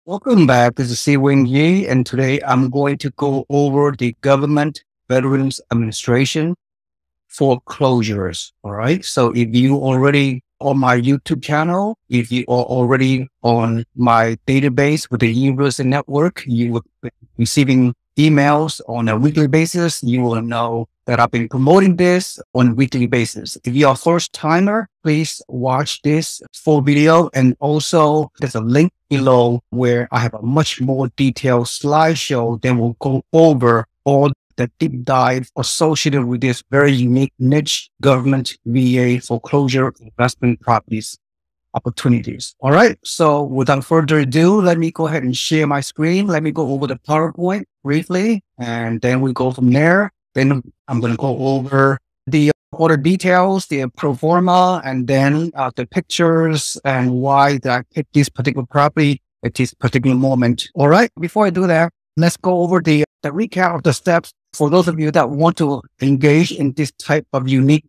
Welcome back. This is Seewing, and today I'm going to go over the Government Veterans Administration foreclosures. All right. So if you already on my YouTube channel, if you are already on my database with the Universal Network, you will be receiving emails on a weekly basis. You will know that I've been promoting this on a weekly basis. If you're a first timer, please watch this full video. And also there's a link below where I have a much more detailed slideshow that will go over all the deep dive associated with this very unique niche government VA foreclosure investment properties opportunities. All right. So without further ado, let me go ahead and share my screen. Let me go over the PowerPoint briefly, and then we go from there. Then I'm going to go over the other details, the pro forma, and then the pictures and why I picked this particular property at this particular moment. All right. Before I do that, let's go over the recap of the steps for those of you that want to engage in this type of unique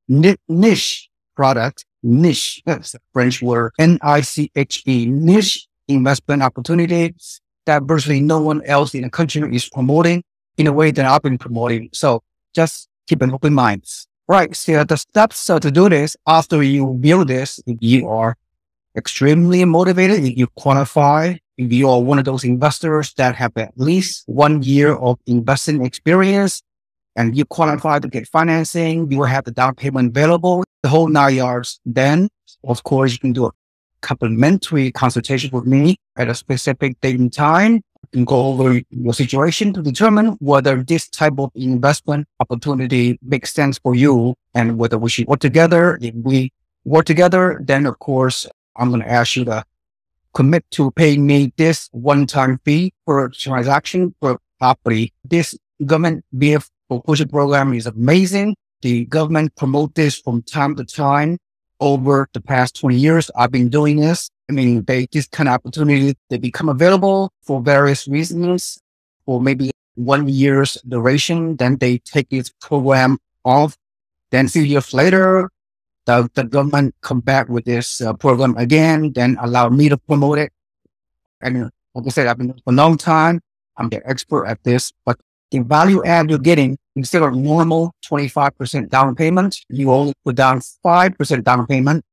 niche product. Niche, that's a French word, N-I-C-H-E, niche investment opportunities that virtually no one else in the country is promoting in a way that I've been promoting. So just keep an open mind. Right. So the steps to do this, after you view this, if you are extremely motivated, if you qualify, if you are one of those investors that have at least 1 year of investing experience and you qualify to get financing, you will have the down payment available, the whole 9 yards. Then, of course, you can do a complimentary consultation with me at a specific date and time. You can go over your situation to determine whether this type of investment opportunity makes sense for you and whether we should work together. If we work together, then of course, I'm going to ask you to commit to paying me this one-time fee per transaction per property. This government VA foreclosure program is amazing. The government promotes this from time to time. Over the past 20 years, I've been doing this. I mean, this kind of opportunity, they become available for various reasons, for maybe 1 year's duration. Then they take this program off. Then a few years later, the government come back with this program again, then allow me to promote it. And like I said, I've been doing it for a long time. I'm the expert at this, but the value add you're getting, instead of normal 25% down payment, you only put down 5% down payment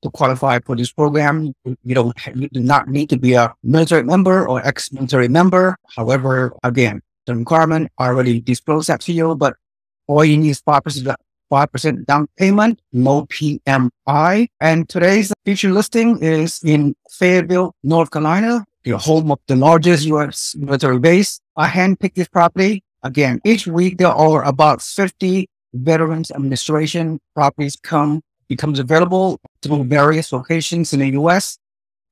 to qualify for this program. You do not need to be a military member or ex-military member. However, again, the requirement, I already disclosed that to you, but all you need is 5% down payment, no PMI. And today's feature listing is in Fayetteville, North Carolina, the home of the largest U.S. military base. I handpicked this property. Again, each week there are about 50 Veterans Administration properties becomes available through various locations in the U.S.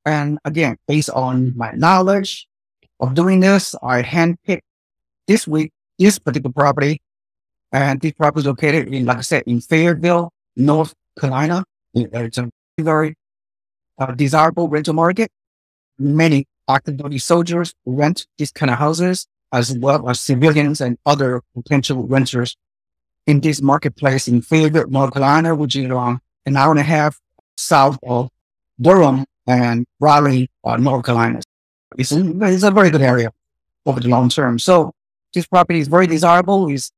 And again, based on my knowledge of doing this, I handpicked this week this particular property. And this property is located in, like I said, in Fayetteville, North Carolina. It's a very desirable rental market. Many active duty soldiers rent these kind of houses, as well as civilians and other potential renters in this marketplace in Fayetteville, North Carolina, which is around an hour and a half south of Durham and Raleigh, North Carolina. It's a very good area over the long term. So this property is very desirable. It's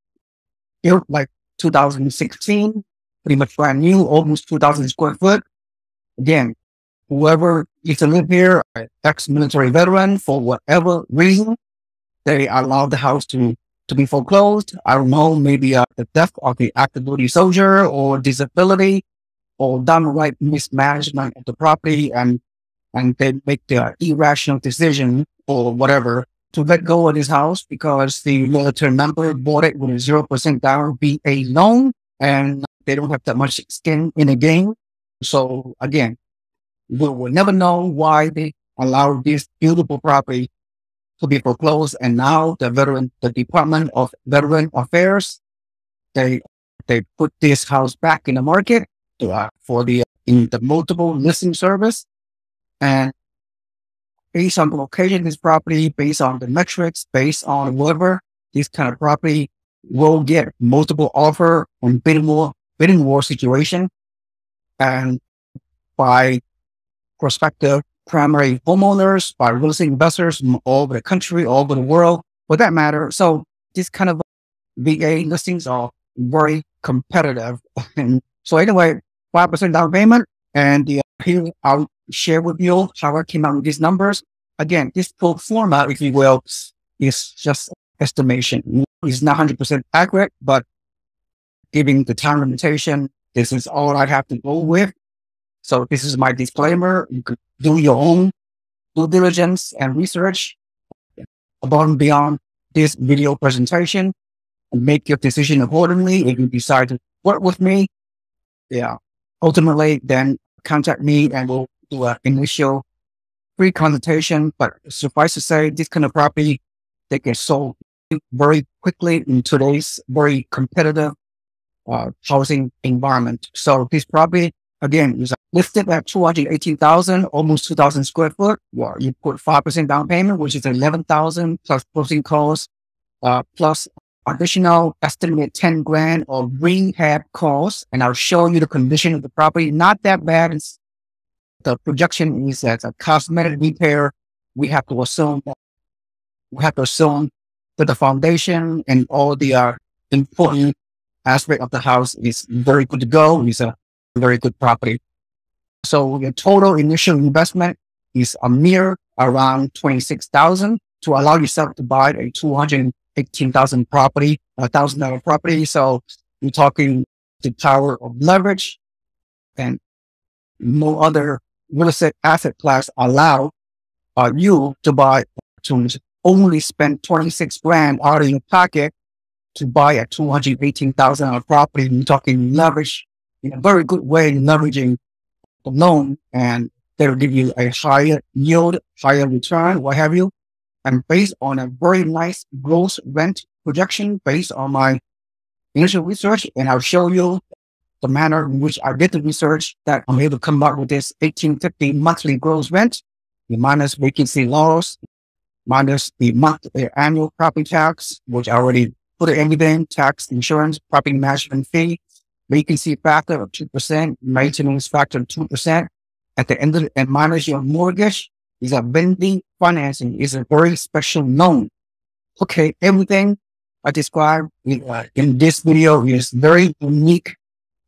built like 2016, pretty much brand new, almost 2,000 square foot. Again, whoever used to live here, ex-military veteran, for whatever reason, they allowed the house to be foreclosed. I don't know, maybe the death of the active duty soldier or disability or downright mismanagement of the property, and they make the irrational decision or whatever to let go of this house because the military member bought it with a 0% down VA loan and they don't have that much skin in the game. So again, we will never know why they allowed this beautiful property to be foreclosed. And now the Department of Veteran Affairs, they put this house back in the market for in the multiple listing service. And based on the location of this property, based on the metrics, based on whatever, this kind of property will get multiple offer on bidding war situation. And by prospective primary homeowners, by real estate investors from all over the country, all over the world, for that matter. So this kind of VA listings are very competitive. And so anyway, 5% down payment. And here I'll share with you how I came out with these numbers. Again, this pro forma, if you will, is just estimation. It's not 100% accurate, but giving the time limitation, this is all I have to go with. So this is my disclaimer. You could do your own due diligence and research above and beyond this video presentation and make your decision accordingly. If you decide to work with me, ultimately then contact me and we'll do an initial free consultation. But suffice to say, this kind of property, they get sold very quickly in today's very competitive housing environment. So this property, again, is listed at 218,000, almost 2,000 square foot. Well, you put 5% down payment, which is 11,000 plus closing costs, plus additional estimated 10 grand of rehab costs. And I'll show you the condition of the property. Not that bad. The projection is that a cosmetic repair. We have to assume that the foundation and all the important aspect of the house is very good to go. It's a very good property. So the total initial investment is a mere around 26,000 to allow yourself to buy a 218,000 property, $1,000 property. So you're talking the power of leverage, and no other real estate asset class allow you to buy, to only spend 26 grand out of your pocket to buy a 218,000 property. You're talking leverage in a very good way, leveraging the loan, and they'll give you a higher yield, higher return, what have you. And based on a very nice gross rent projection, based on my initial research, and I'll show you the manner in which I did the research, that I'm able to come up with this 1,850 monthly gross rent, minus vacancy loss, minus the annual property tax, which I already put everything, tax, insurance, property management fee, vacancy factor of 2%, maintenance factor of 2%. At the end of it, and minus your mortgage, is a vending financing, is a very special loan. Okay, everything I described in this video is very unique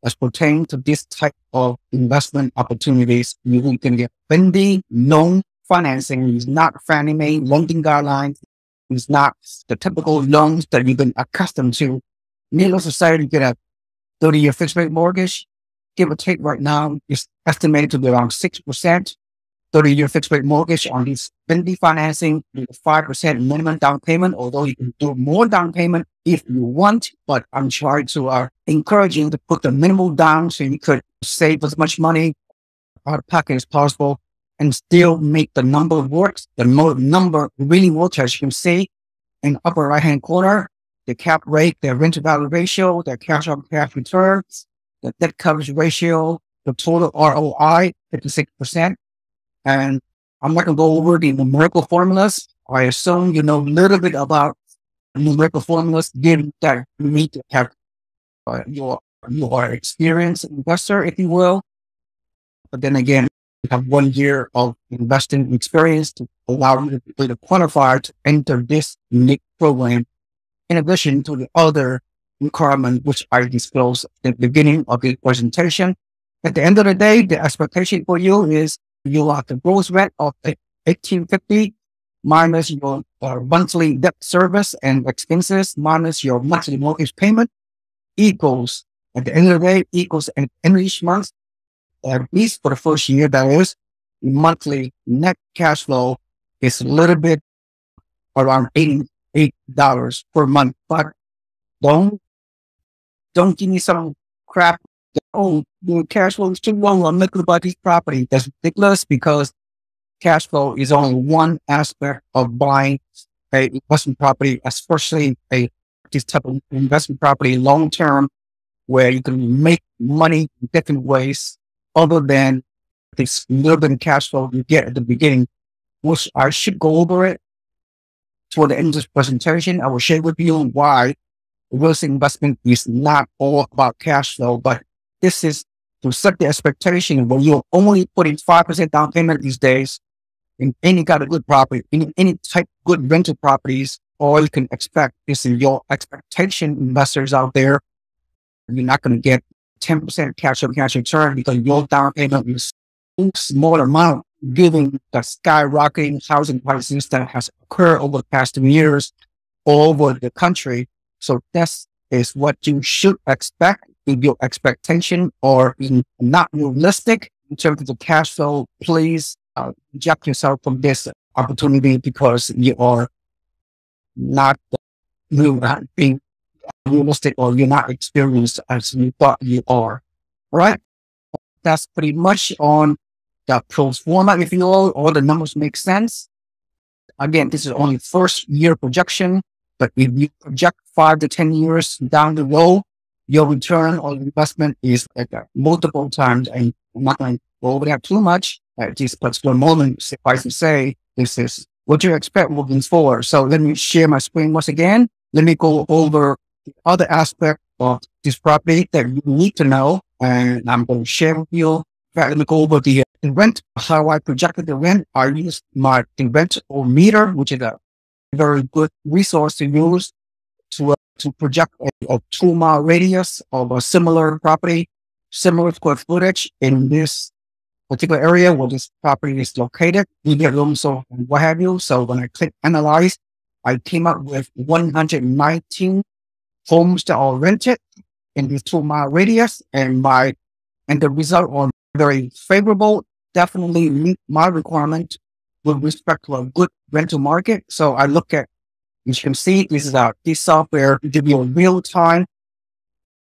as pertains to this type of investment opportunities. You can get vending loan financing. It's not Fannie Mae lending guidelines. It's not the typical loans that you've been accustomed to. Needless to say, you get a 30-year fixed rate mortgage, give or take right now, is estimated to be around 6%. 30-year fixed rate mortgage on this vending financing with 5% minimum down payment, although you can do more down payment if you want, but I'm trying to encourage you to put the minimal down so you could save as much money out of pocket as possible and still make the number work. The number really works, as you can see in the upper right-hand corner, the cap rate, the rent to value ratio, the cash on cash returns, the debt coverage ratio, the total ROI, 56%. And I'm not going to go over the numerical formulas. I assume you know a little bit about numerical formulas, given that you need to have your experienced investor, if you will. But then again, you have 1 year of investing experience to allow you to qualify to enter this unique program, in addition to the other requirement which I disclosed at the beginning of the presentation. At the end of the day, the expectation for you is you have the gross rent of $1,850 minus your monthly debt service and expenses minus your monthly mortgage payment equals, at the end of the day, equals at the end of each month, at least for the first year, that is, monthly net cash flow is a little bit around $88 per month. But don't give me some crap. Oh, the cash flow is too low. I'm not going to buy this property. That's ridiculous, because cash flow is only one aspect of buying a investment property, especially this type of investment property long term, where you can make money in different ways other than this little bit of cash flow you get at the beginning, which I should go over it toward the end of this presentation. I will share with you why real estate investment is not all about cash flow, but this is to set the expectation when you're only putting 5% down payment these days. in any kind of good property, in any type of good rental properties, all you can expect is in your expectation, investors out there. You're not going to get 10% cash on cash return because your down payment is a small amount given the skyrocketing housing prices that has occurred over the past 2 years all over the country. So this is what you should expect. If your expectation or not realistic in terms of the cash flow, please reject yourself from this opportunity because you are not being realistic or you're not experienced as you thought you are. All right. That's pretty much on the pro forma. If you all the numbers make sense. Again, this is only first year projection, but if you project 5 to 10 years down the road, your return on investment is at multiple times. And I'm not going to go over that too much at this particular moment. Suffice to say, this is what you expect moving forward. So let me share my screen once again. Let me go over the other aspect of this property that you need to know. And I'm going to share with you. In fact, let me go over the rent, how I projected the rent. I used my rent-o-meter, which is a very good resource to use to project a 2-mile radius of a similar property, similar square footage in this particular area where this property is located, rooms, so what have you. So when I click analyze, I came up with 119 homes that are rented in this 2-mile radius, and the result was very favorable. Definitely meet my requirement with respect to a good rental market. So I look at, as you can see, this software give you a real-time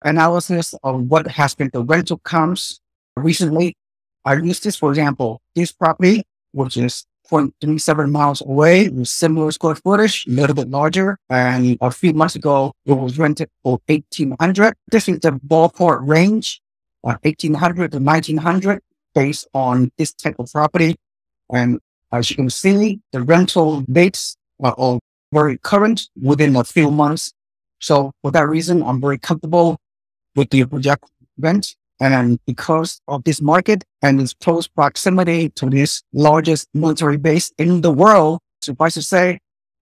analysis of what has been the rental counts recently. I use this, for example, this property, which is 0.37 miles away with similar square footage, a little bit larger. And a few months ago, it was rented for $1,800. This is the ballpark range, 1,800 to 1,900 based on this type of property. And as you can see, the rental dates are all very current within a few months. So for that reason, I'm very comfortable with the project rent. And because of this market and its close proximity to this largest military base in the world, suffice to say,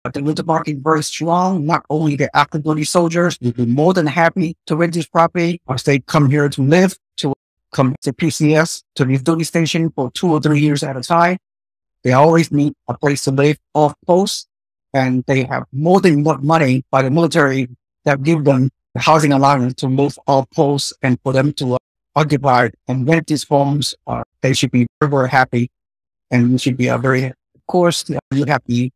the rental market is very strong. Not only the active duty soldiers will be more than happy to rent this property as they come here to live, to come to PCS, to this duty station for 2 or 3 years at a time. They always need a place to live off post, and they have more than enough money by the military that give them the housing allowance to move off post and for them to occupy and rent these homes. They should be very, very happy, and you should be of course, you have the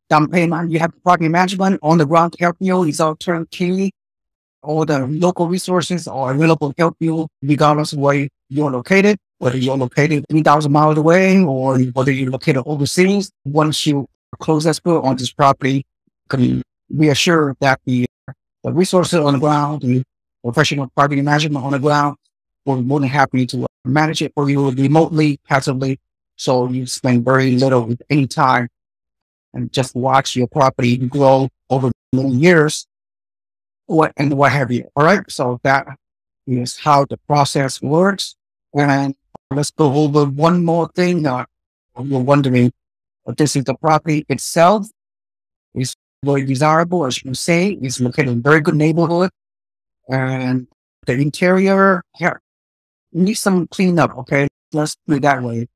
down payment, you have property management on the ground to help you. It's all turnkey. All the local resources are available to help you regardless of where you're located, whether you're located 3,000 miles away or whether you're located overseas. Once you close escrow on this property, can be assured that the resources on the ground, the professional property management on the ground, will be more than happy to manage it for you remotely, passively, so you spend very little with any time and just watch your property grow over many years, what have you. All right, so that is how the process works. And let's go over one more thing. You're wondering, this is the property itself. It's very desirable, as you can see. It's located in a very good neighborhood. And the interior, needs some cleanup, okay? Let's put it that way.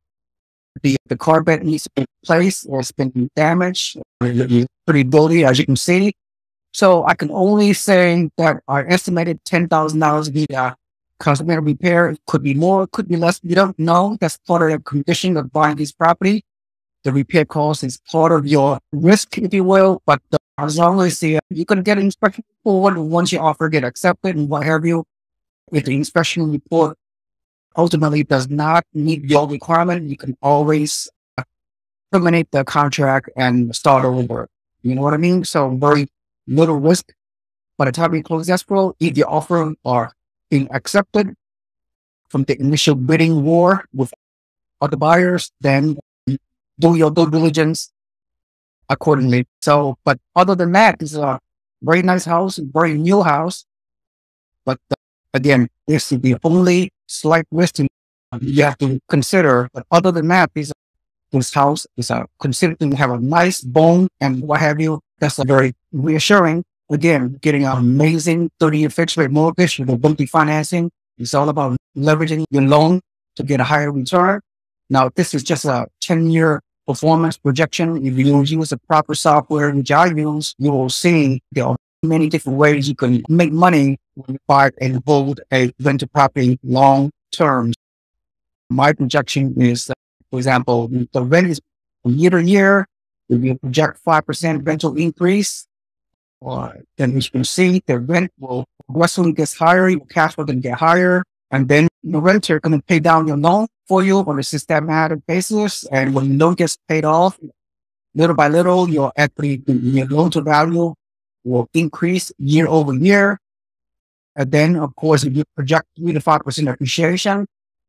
The carpet needs to be replaced or it's been damaged. It's pretty dirty, as you can see. So I can only say that our estimated $10,000 to be cosmetic repair. It could be more, it could be less. We don't know. That's part of the condition of buying this property. The repair cost is part of your risk, if you will. But as long as you can get an inspection report once your offer get accepted and what have you, if the inspection report ultimately does not meet your requirement, you can always terminate the contract and start over. You know what I mean? So very little risk. By the time you close escrow, if your offer are being accepted from the initial bidding war with other buyers, then do your due diligence accordingly. So, but other than that, it's a very nice house, very new house. But again, this is the only slight risk you have to consider. But other than that, this house is considered to have a nice bone and what have you. That's very reassuring. Again, getting an amazing 30-year fixed rate mortgage with ability financing. It's all about leveraging your loan to get a higher return. Now, this is just a 10-year performance projection. If you use the proper software, which I use, you will see there are many different ways you can make money when you buy and hold a rental property long term. My projection is, for example, the rent is from year to year. If you project 5% rental increase, then you can see the rent will progressively get higher, your cash flow can get higher, and then the renter going to pay down your loan for you on a systematic basis. And when the loan gets paid off, little by little, your equity, your loan to value will increase year over year. And then, of course, if you project 3 to 5% appreciation,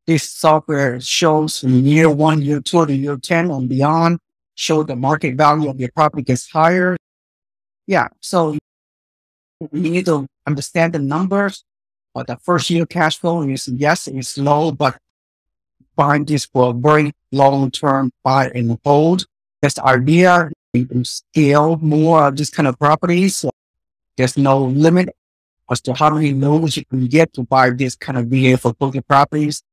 this software shows from year 1, year 2 to year 10 and beyond, show the market value of your property gets higher. Yeah, so you need to understand the numbers. But the first year cash flow is, yes, it's low, but find this for a very long-term buy and hold. That's the idea. You can scale more of this kind of properties. So there's no limit as to how many loans you can get to buy this kind of VA foreclosure properties.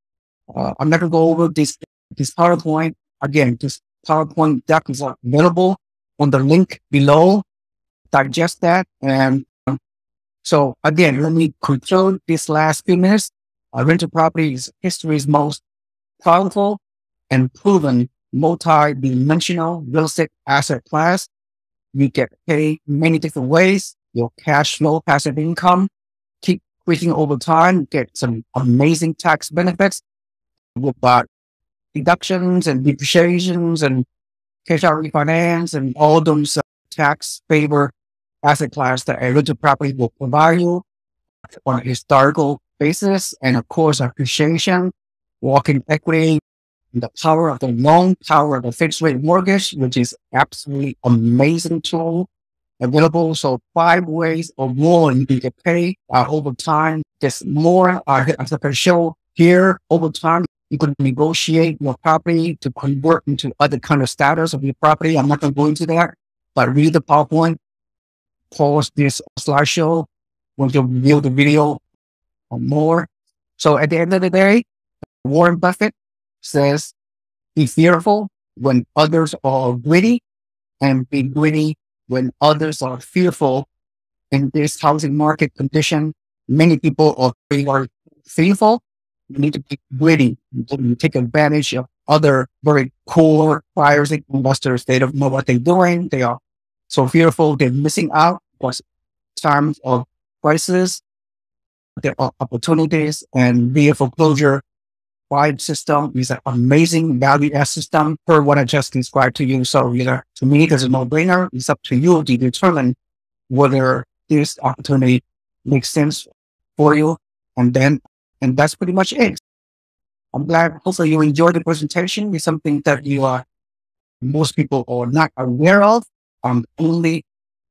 I'm not going to go over this PowerPoint. Again, this PowerPoint deck is available on the link below. Digest that. And so again, let me conclude this last few minutes. Rental property is history's most powerful and proven multi-dimensional real estate asset class. You get paid many different ways. Your cash flow, passive income, keep increasing over time, get some amazing tax benefits with deductions and depreciations and cash out refinance and all those tax favor asset class that a rental property will provide you on a historical basis. And of course, appreciation, walking equity, the power of the loan, power of the fixed rate mortgage, which is absolutely amazing tool available. So 5 ways or more you can get paid over time. There's more as I can show here over time. You can negotiate your property to convert into other kind of status of your property. I'm not going to go into that, but read the PowerPoint, pause this slideshow when you view the video or more. So at the end of the day, Warren Buffett says, be fearful when others are greedy and be greedy when others are fearful. In this housing market condition, many people are very fearful. You need to be greedy. You take advantage of other very cool buyers and investors. They don't know what they're doing. They are so fearful. They're missing out because times of crisis, there are opportunities, and via foreclosure wide system is an amazing value add system per what I just described to you. So, to me, there's a no-brainer. It's up to you to determine whether this opportunity makes sense for you. And that's pretty much it. I'm glad, hopefully you enjoyed the presentation. It's something that most people are not aware of. I'm only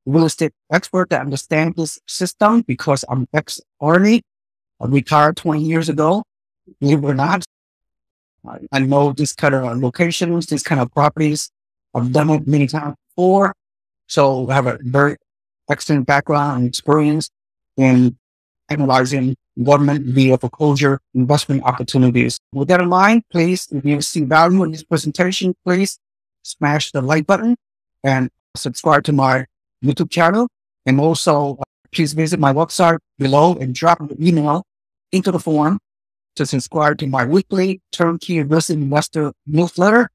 real estate expert that understands this system because I'm ex-Army. I retired 20 years ago. Believe it or not, I know this kind of locations, this kind of properties. I've done it many times before. So I have a very excellent background and experience in analyzing government via foreclosure investment opportunities. With that in mind, please, if you see value in this presentation, please smash the like button and subscribe to my YouTube channel. And also, please visit my website below and drop an email into the form to subscribe to my weekly turnkey real estate investor newsletter.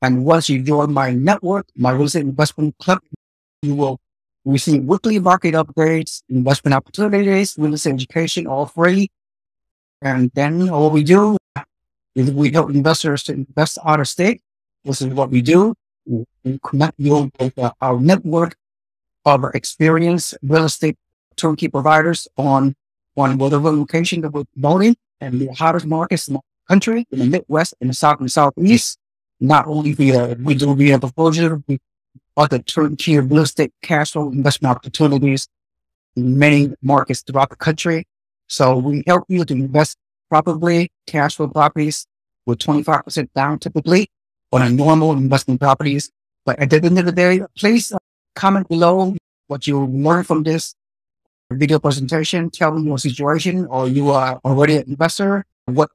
And once you join my network, my real estate investment club, you will receive weekly market upgrades, investment opportunities, real estate education, all free. And then what we do is we help investors to invest out of state. This is what we do. We connect you with our network of experienced real estate turnkey providers on whatever location that we're promoting and the hottest markets in the country, in the Midwest, in the South and Southeast. Not only we do via foreclosure, we other turnkey real estate cash flow investment opportunities in many markets throughout the country. So we help you to invest properly cash flow properties with 25% down typically. on a normal investment properties. But at the end of the day, please comment below what you learned from this video presentation. Tell me your situation, or you are already an investor. What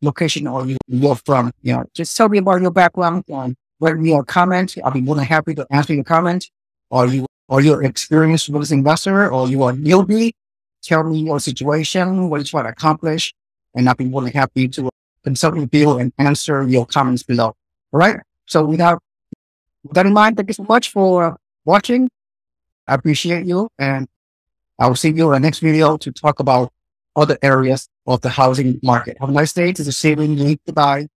location are you're from? Just tell me about your background. Write me a comment. I'll be more than happy to answer your comment. Or your experience with this investor, or you are newbie. Tell me your situation, what you try to accomplish, and I'll be more than happy to consult with you and answer your comments below. All right. So with that in mind, thank you so much for watching. I appreciate you, and I will see you in the next video to talk about other areas of the housing market. Have a nice day. This is Seewing. Goodbye.